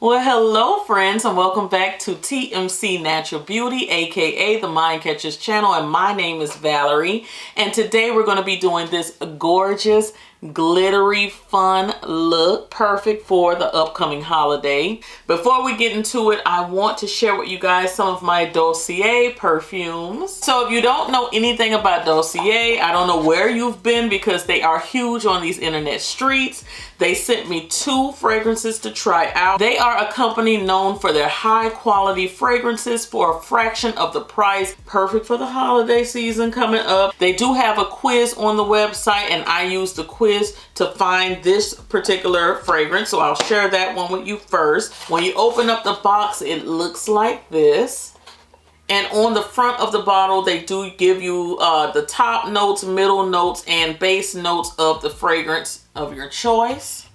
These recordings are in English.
Well, hello friends, and welcome back to TMC Natural Beauty, aka the Mind Catcher's channel, and my name is Valerie, and today we're going to be doing this gorgeous glittery fun look, perfect for the upcoming holiday. Before we get into it, I want to share with you guys some of my Dossier perfumes. So if you don't know anything about Dossier, I don't know where you've been because they are huge on these internet streets. They sent me 2 fragrances to try out. They are a company known for their high quality fragrances for a fraction of the price. Perfect for the holiday season coming up. They do have a quiz on the website, and I used the quiz to find this particular fragrance, so I'll share that one with you first. When you open up the box, it looks like this. And on the front of the bottle, they do give you the top notes, middle notes, and base notes of the fragrance of your choice.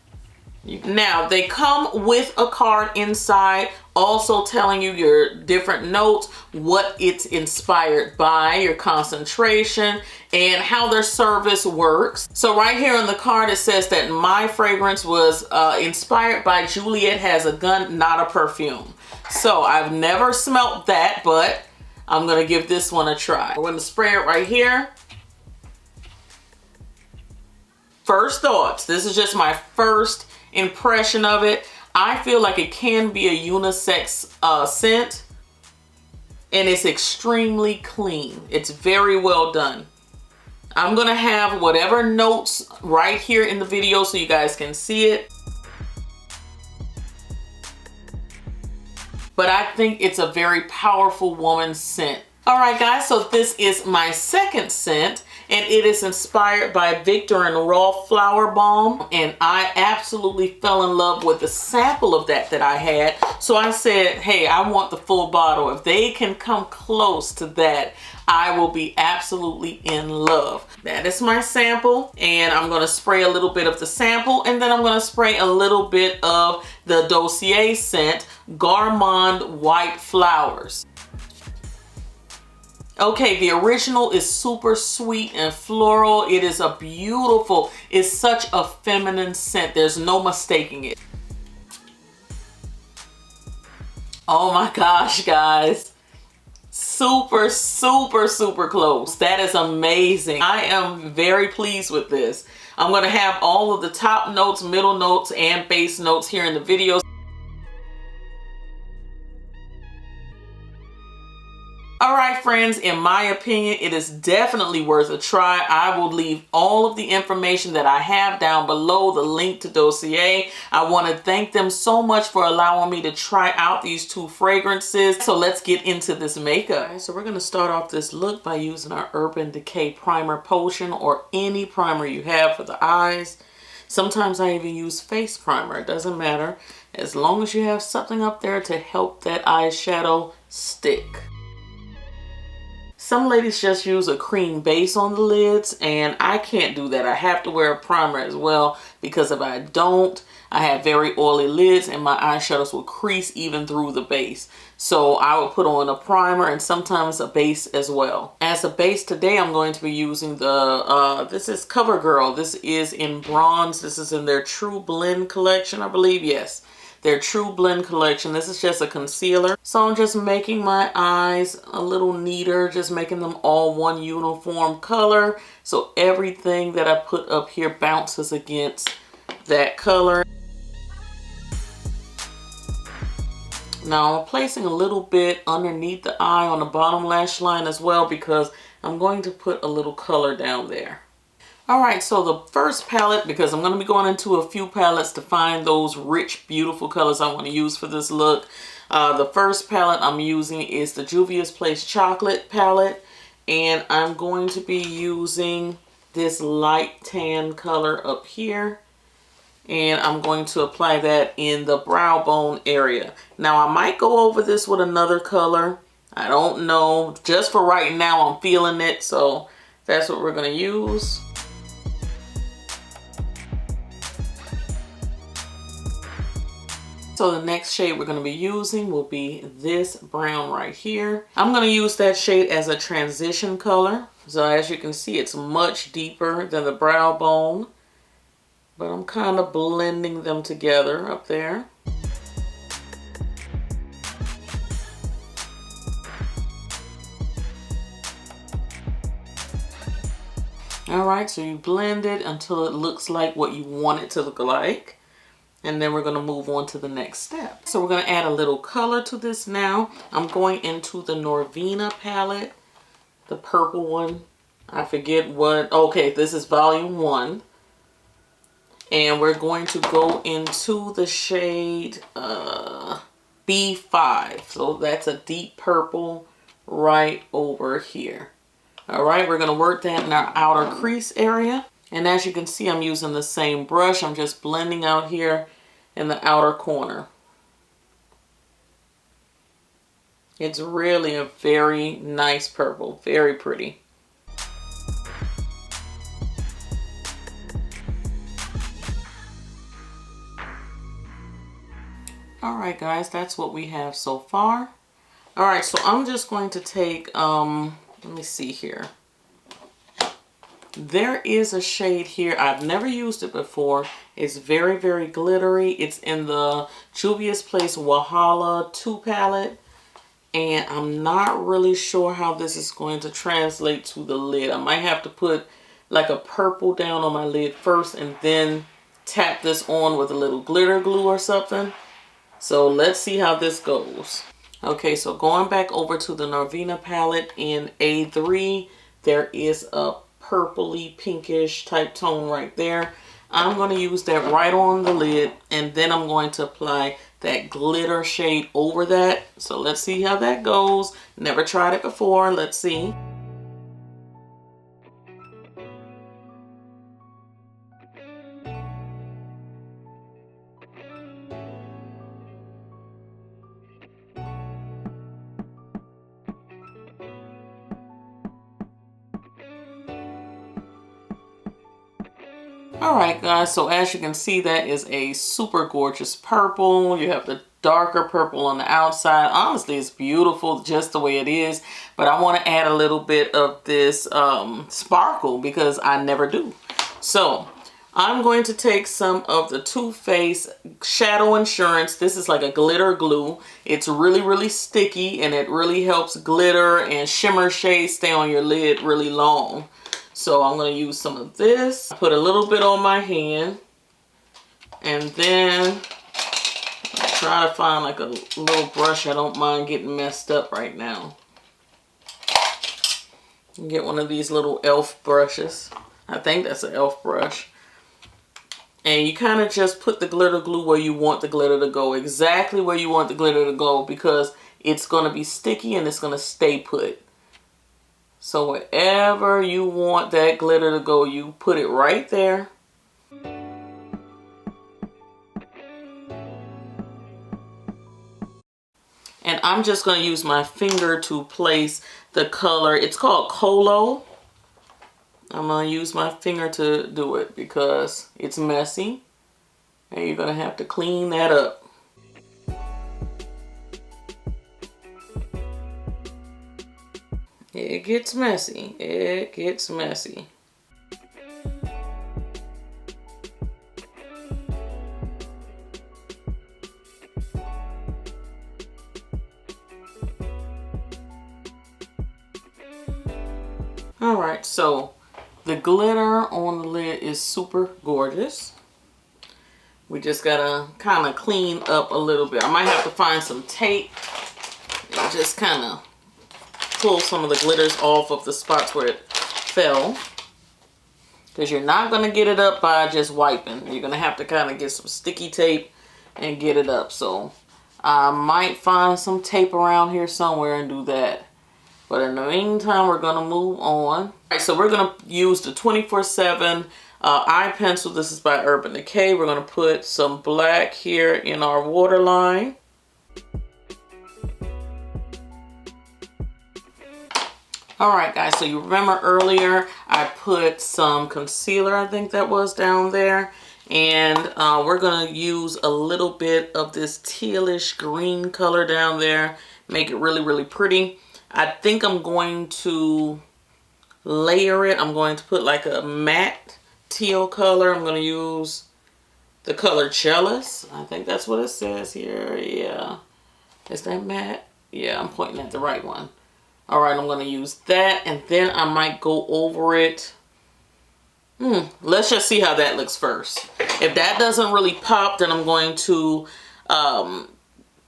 Now, they come with a card inside, also telling you your different notes, what it's inspired by, your concentration, and how their service works. So right here on the card, it says that my fragrance was inspired by Juliet Has a Gun, Not a Perfume. So I've never smelt that, but I'm gonna give this one a try. We're gonna spray it right here. First thoughts, this is just my first impression of it. I feel like it can be a unisex scent, and it's extremely clean. It's very well done. I'm gonna have whatever notes right here in the video so you guys can see it. But I think it's a very powerful woman's scent. All right guys, so this is my second scent, and it is inspired by Victor and Rolf Flower Balm, and I absolutely fell in love with the sample of that I had. So I said, hey, I want the full bottle. If they can come close to that, I will be absolutely in love. That is my sample, and I'm gonna spray a little bit of the sample, and then I'm gonna spray a little bit of the Dossier scent, Gourmand White Flowers. Okay, the original is super sweet and floral. It is a beautiful, it's such a feminine scent. There's no mistaking it. Oh my gosh, guys. Super, super, super close. That is amazing. I am very pleased with this. I'm going to have all of the top notes, middle notes, and base notes here in the video. All right, friends, in my opinion, it is definitely worth a try. I will leave all of the information that I have down below, the link to Dossier. I want to thank them so much for allowing me to try out these 2 fragrances. So let's get into this makeup. Right, so we're going to start off this look by using our Urban Decay Primer Potion, or any primer you have for the eyes. Sometimes I even use face primer. It doesn't matter, as long as you have something up there to help that eyeshadow stick. Some ladies just use a cream base on the lids, and I can't do that. I have to wear a primer as well, because if I don't, I have very oily lids and my eyeshadows will crease even through the base. So I will put on a primer and sometimes a base as well. As a base today, I'm going to be using the, this is CoverGirl. This is in bronze. This is in their True Blend collection, I believe. Yes. Their True Blend collection. This is just a concealer. So I'm just making my eyes a little neater, just making them all one uniform color. So everything that I put up here bounces against that color. Now I'm placing a little bit underneath the eye on the bottom lash line as well, because I'm going to put a little color down there. Alright, so the first palette, because I'm going to be going into a few palettes to find those rich, beautiful colors I want to use for this look. The first palette I'm using is the Juvia's Place Chocolate palette, and I'm going to be using this light tan color up here, and I'm going to apply that in the brow bone area. Now I might go over this with another color. I don't know. Just for right now, I'm feeling it, so that's what we're going to use. So the next shade we're going to be using will be this brown right here. I'm going to use that shade as a transition color. So as you can see, it's much deeper than the brow bone, but I'm kind of blending them together up there. All right, so you blend it until it looks like what you want it to look like. And then we're going to move on to the next step. So we're going to add a little color to this now. I'm going into the Norvina palette, the purple one. I forget what, okay, this is volume 1. And we're going to go into the shade B5. So that's a deep purple right over here. All right, we're going to work that in our outer crease area. And as you can see, I'm using the same brush. I'm just blending out here in the outer corner. It's really a very nice purple, very pretty. All right, guys, that's what we have so far. All right, so I'm just going to take, let me see here. There is a shade here. I've never used it before. It's very, very glittery. It's in the Juvia's Place Walhalla 2 palette. And I'm not really sure how this is going to translate to the lid. I might have to put like a purple down on my lid first and then tap this on with a little glitter glue or something. So let's see how this goes. Okay, so going back over to the Norvina palette in A3, there is a purpley pinkish type tone right there. I'm going to use that right on the lid, and then I'm going to apply that glitter shade over that. So let's see how that goes. Never tried it before. Let's see. Alright guys, so as you can see, that is a super gorgeous purple. You have the darker purple on the outside. Honestly, it's beautiful just the way it is. But I want to add a little bit of this sparkle because I never do. So I'm going to take some of the Too Faced Shadow Insurance. This is like a glitter glue. It's really, really sticky, and it really helps glitter and shimmer shades stay on your lid really long. So I'm going to use some of this, put a little bit on my hand, and then try to find like a little brush. I don't mind getting messed up right now. Get one of these little elf brushes. I think that's an elf brush. And you kind of just put the glitter glue where you want the glitter to go, exactly where you want the glitter to go, because it's going to be sticky and it's going to stay put. So wherever you want that glitter to go, you put it right there. And I'm just going to use my finger to place the color. It's called Colo. I'm going to use my finger to do it because it's messy. And you're going to have to clean that up. It gets messy. It gets messy. Alright, so the glitter on the lid is super gorgeous. We just gotta kind of clean up a little bit. I might have to find some tape and just kind of pull some of the glitters off of the spots where it fell, because you're not going to get it up by just wiping. You're going to have to kind of get some sticky tape and get it up. So I might find some tape around here somewhere and do that. But in the meantime, we're going to move on. All right, so we're going to use the 24/7 eye pencil. This is by Urban Decay. We're going to put some black here in our waterline. Alright guys, so you remember earlier I put some concealer, I think that was down there. And we're going to use a little bit of this tealish green color down there. Make it really, really pretty. I think I'm going to layer it. I'm going to put like a matte teal color. I'm going to use the color Jealous. I think that's what it says here. Yeah. Is that matte? Yeah, I'm pointing at the right one. Alright, I'm going to use that, and then I might go over it Let's just see how that looks first. If that doesn't really pop, then I'm going to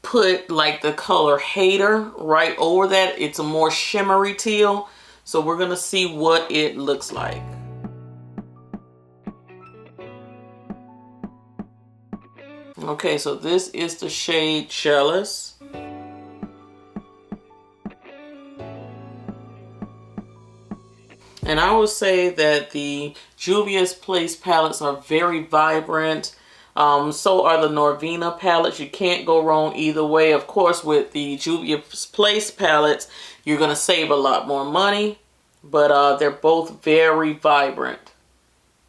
put like the color Hater right over that. It's a more shimmery teal. So we're gonna see what it looks like. Okay, so this is the shade Jealous. And I would say that the Juvia's Place palettes are very vibrant. So are the Norvina palettes. You can't go wrong either way. Of course, with the Juvia's Place palettes, you're going to save a lot more money. But they're both very vibrant.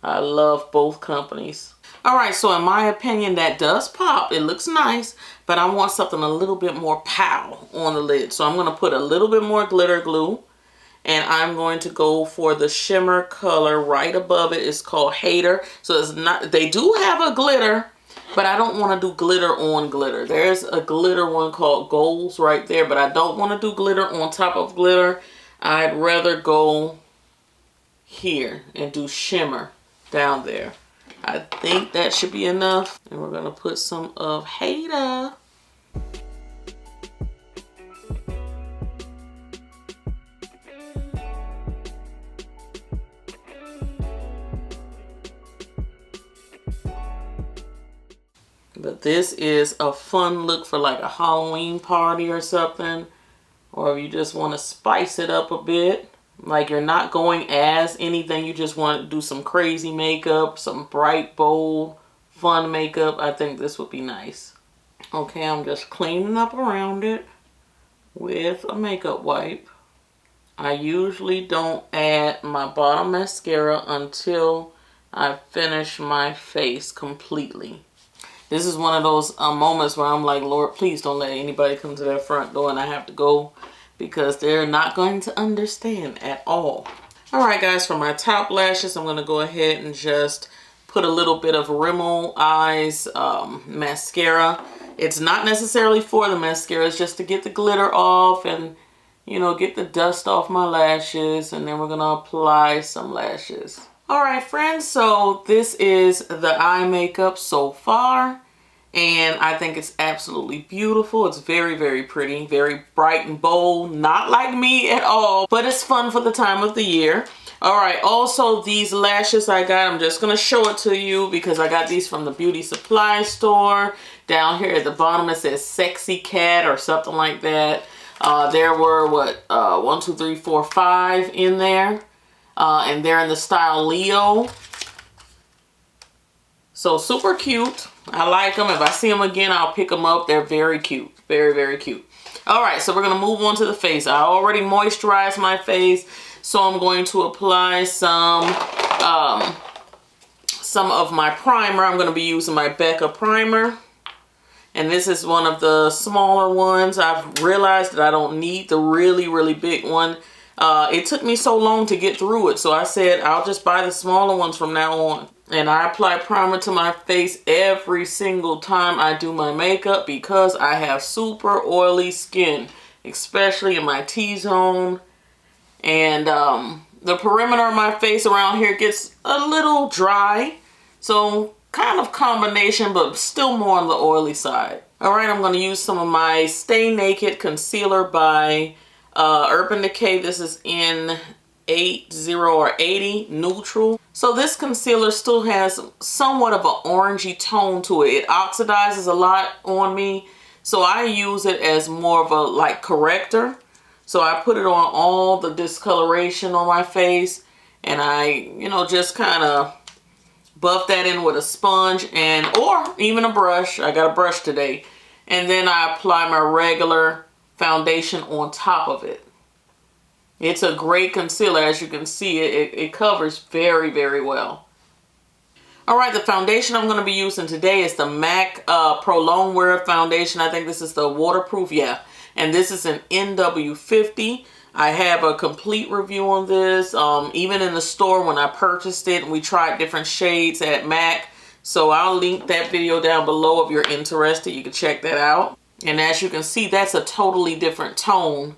I love both companies. Alright, so in my opinion, that does pop. It looks nice. But I want something a little bit more pow on the lid. So I'm going to put a little bit more glitter glue. And I'm going to go for the shimmer color right above it. It's called Hater. So it's not, they do have a glitter, but I don't want to do glitter on glitter. There's a glitter one called Goals right there, but I don't want to do glitter on top of glitter. I'd rather go here and do shimmer down there. I think that should be enough. And we're going to put some of Hater. But this is a fun look for like a Halloween party or something. Or if you just want to spice it up a bit. Like you're not going as anything. You just want to do some crazy makeup. Some bright, bold, fun makeup. I think this would be nice. Okay, I'm just cleaning up around it with a makeup wipe. I usually don't add my bottom mascara until I finish my face completely. This is one of those moments where I'm like, Lord, please don't let anybody come to that front door and I have to go because they're not going to understand at all. All right, guys, for my top lashes, I'm going to go ahead and just put a little bit of Rimmel Eyes mascara. It's not necessarily for the mascara. It's just to get the glitter off and, you know, get the dust off my lashes. And then we're going to apply some lashes. All right, friends, so this is the eye makeup so far, and I think it's absolutely beautiful. It's very, very pretty, very bright and bold, not like me at all, but it's fun for the time of the year. All right, also these lashes I got, I'm just gonna show it to you because I got these from the beauty supply store. Down here at the bottom it says Sexy Cat or something like that. There were, what, 1, 2, 3, 4, 5 in there. And they're in the style Leo. So super cute. I like them. If I see them again, I'll pick them up. They're very cute. Very, very cute. All right, so we're going to move on to the face. I already moisturized my face. So I'm going to apply some of my primer. I'm going to be using my Becca primer. And this is one of the smaller ones. I've realized that I don't need the really, really big one. It took me so long to get through it, so I said I'll just buy the smaller ones from now on. And I apply primer to my face every single time I do my makeup because I have super oily skin, especially in my T-zone. And the perimeter of my face around here gets a little dry, so kind of combination, but still more on the oily side. All right, I'm going to use some of my Stay Naked concealer by Urban Decay. This is in 80 or 80 neutral. So this concealer still has somewhat of an orangey tone to it. It oxidizes a lot on me, so I use it as more of a like corrector. So I put it on all the discoloration on my face, and I, you know, just kind of buff that in with a sponge and or even a brush. I got a brush today. And then I apply my regular foundation on top of it. It's a great concealer. As you can see, it covers very, very well. All right, the foundation I'm going to be using today is the MAC Pro Longwear foundation. I think this is the waterproof, yeah. And this is an NW50. I have a complete review on this, even in the store when I purchased it. We tried different shades at MAC. So I'll link that video down below if you're interested. You can check that out. And as you can see, that's a totally different tone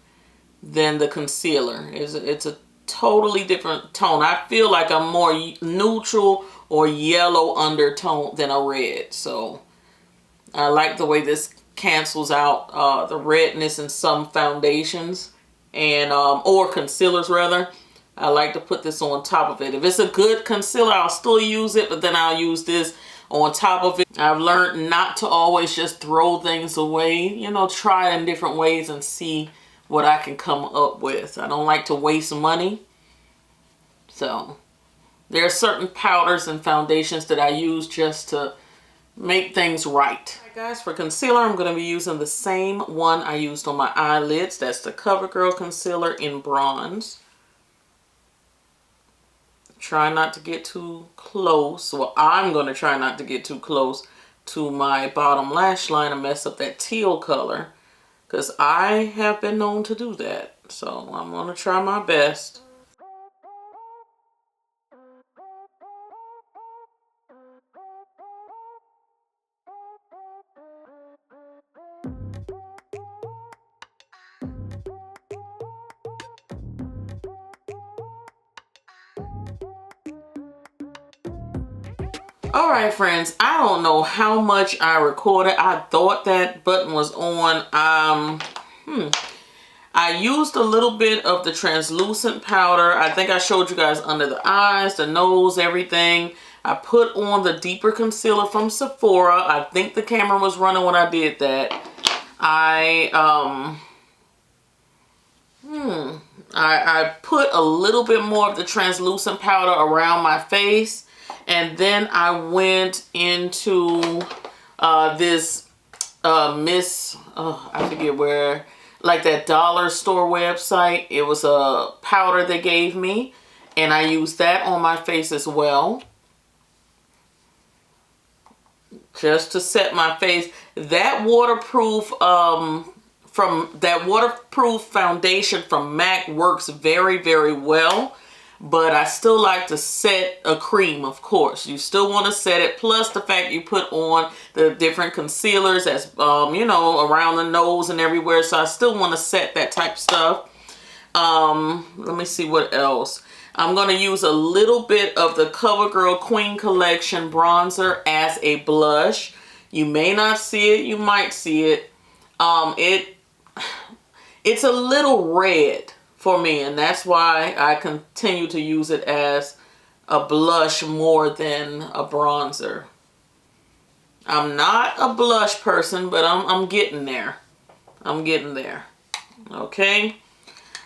than the concealer. It's a totally different tone. I feel like I'm more neutral or yellow undertone than a red. So I like the way this cancels out the redness in some foundations and or concealers rather. I like to put this on top of it. If it's a good concealer, I'll still use it, but then I'll use this on top of it. I've learned not to always just throw things away. You know, try it in different ways and see what I can come up with. I don't like to waste money. So there are certain powders and foundations that I use just to make things right. Alright guys, for concealer, I'm going to be using the same one I used on my eyelids. That's the CoverGirl Concealer in Bronze. Try not to get too close. Well, I'm going to try not to get too close to my bottom lash line and mess up that teal color, because I have been known to do that. So I'm going to try my best. Alright friends, I don't know how much I recorded. I thought that button was on. I used a little bit of the translucent powder. I think I showed you guys under the eyes, the nose, everything. I put on the deeper concealer from Sephora. I think the camera was running when I did that. I put a little bit more of the translucent powder around my face. And then I went into this I forget where, like that dollar store website. It was a powder they gave me, and I used that on my face as well, just to set my face. That waterproof foundation from MAC works very, very well. But I still like to set a cream, of course. You still want to set it. Plus the fact you put on the different concealers as, you know, around the nose and everywhere. So I still want to set that type of stuff. Let me see what else. I'm going to use a little bit of the CoverGirl Queen Collection bronzer as a blush. You may not see it. You might see it. It's a little red for me, and that's why I continue to use it as a blush more than a bronzer. I'm not a blush person, but I'm getting there. I'm getting there. Okay.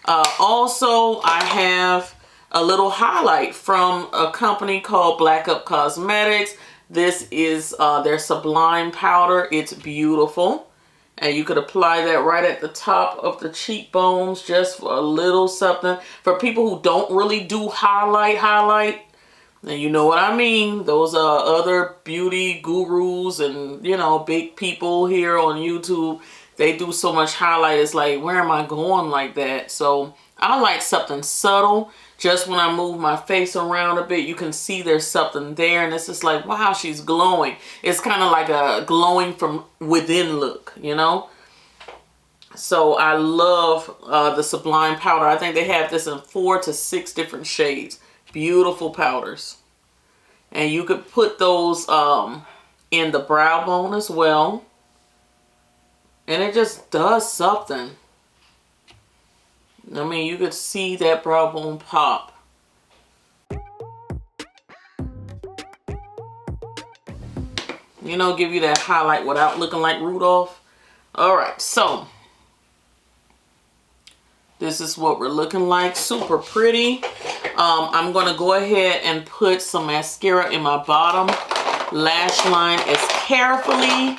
Also, I have a little highlight from a company called Black Up Cosmetics. This is their Sublime powder. It's beautiful. And you could apply that right at the top of the cheekbones, just for a little something. For people who don't really do highlight, and you know what I mean. Those are other beauty gurus and, you know, big people here on YouTube. They do so much highlight. It's like, where am I going like that? So I like something subtle. Just when I move my face around a bit, you can see there's something there. And it's just like, wow, she's glowing. It's kind of like a glowing from within look, you know? So I love the Sublime powder. I think they have this in 4 to 6 different shades. Beautiful powders. And you could put those in the brow bone as well. And it just does something. I mean, you could see that brow bone pop. You know, give you that highlight without looking like Rudolph. Alright, so this is what we're looking like. Super pretty. I'm going to go ahead and put some mascara in my bottom lash line as carefully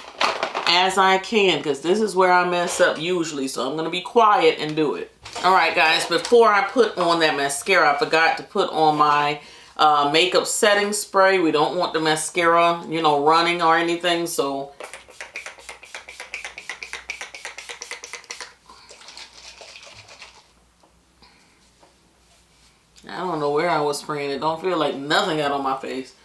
as I can, because this is where I mess up usually. So I'm going to be quiet and do it. Alright guys, before I put on that mascara, I forgot to put on my makeup setting spray. We don't want the mascara, you know, running or anything. So I don't know where I was spraying it. Don't feel like nothing got on my face.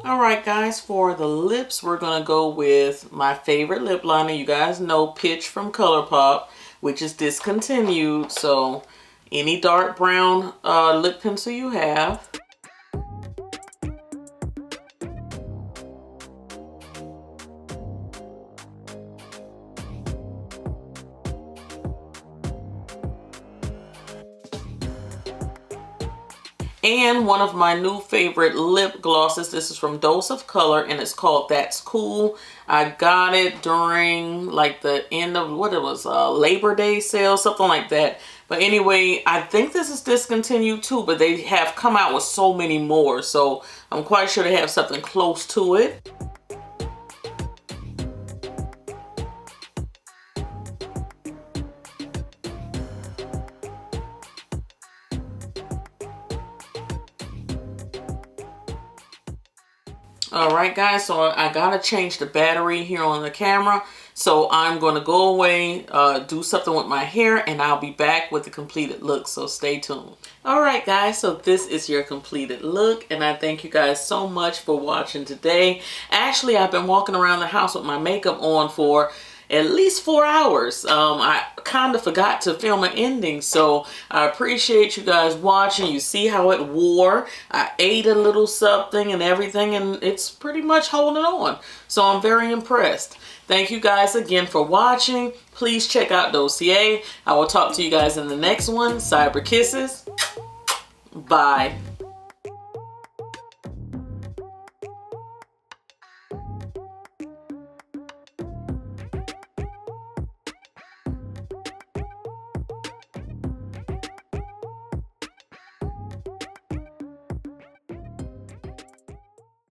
All right, guys, for the lips, we're gonna go with my favorite lip liner. You guys know Pitch from ColourPop, which is discontinued. So any dark brown lip pencil you have. And one of my new favorite lip glosses. This is from Dose of Color and it's called That's Cool. I got it during like the end of what it was, Labor Day sale, something like that. But anyway, I think this is discontinued too, but they have come out with so many more. So I'm quite sure they have something close to it. All right, guys, so I gotta change the battery here on the camera. So I'm gonna go away, do something with my hair, and I'll be back with the completed look, so stay tuned. All right, guys, so this is your completed look, and I thank you guys so much for watching today. Actually, I've been walking around the house with my makeup on for at least 4 hours. I kind of forgot to film an ending, so I appreciate you guys watching. You see how it wore. I ate a little something and everything, and it's pretty much holding on. So I'm very impressed. Thank you guys again for watching. Please check out Dossier. I will talk to you guys in the next one. Cyber kisses. Bye.